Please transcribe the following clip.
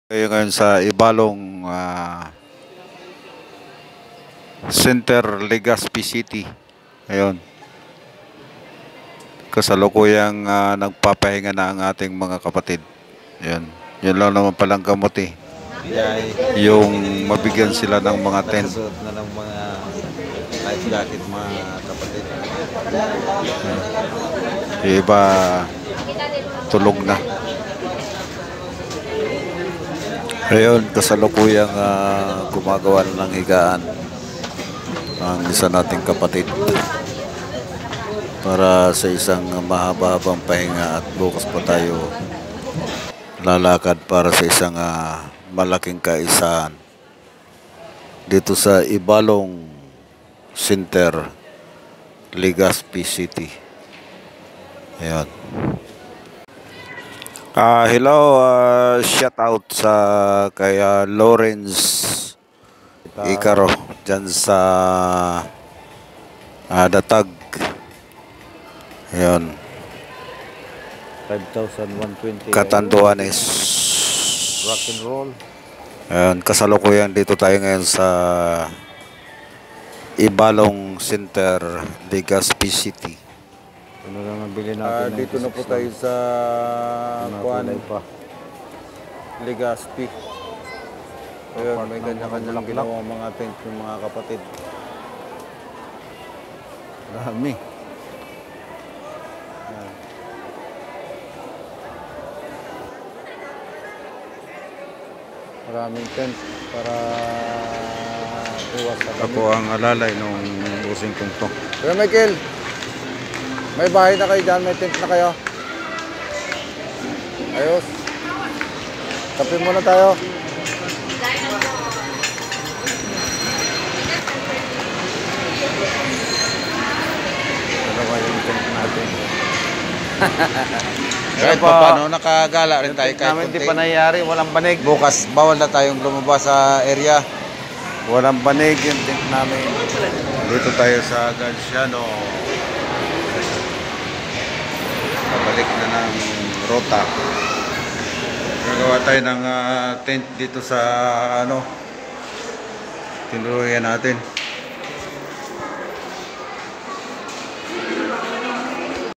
Ngayon sa Ibalong Center, Legazpi City. Ayun. Kasalukuyang nagpapahinga na ang ating mga kapatid. Ayun. Yun lang naman palang gamot eh. Yung mabigyan sila ng mga tent. Nagsusuot na ng mga life jacket mga kapatid. Yung iba tulog na. Ayun, kasalukuyang gumagawa ng higaan ang isa nating kapatid para sa isang mahaba-habang pahinga at bukas pa tayo lalakad para sa isang malaking kaisahan dito sa Ibalong Center, Legazpi City. Ayan. Hello, shout out sa kay Lawrence Icaro dyan sa Datag. Ayan. 5,120 Catanduanes. rock and roll. Ayan, kasalukuyan dito tayo ngayon sa Ibalong Center, Legazpi City. Ano lang ang bilhin natin? Dito na po tayo sa Legazpi. Ayun, may kanya-kanyang ginawa mga tent ng mga kapatid. Dami. Maraming tent para iwas sa Ako ang alalay nung using kong to. Kuya Michael, may bahay na kayo dyan? May tent na kayo? Ayos. Kape muna tayo. Dalawa yung tent natin. Kahit pa paano, nakagala rin tayo kahit Namin di kunti. pa nangyari, walang banig. Bukas, bawal na tayong lumabas sa area. Walang banig yung tent namin. Dito tayo sa Ganciano. Pabalik na ng rota. Gagawa tayo ng tent dito sa tinuloyan natin.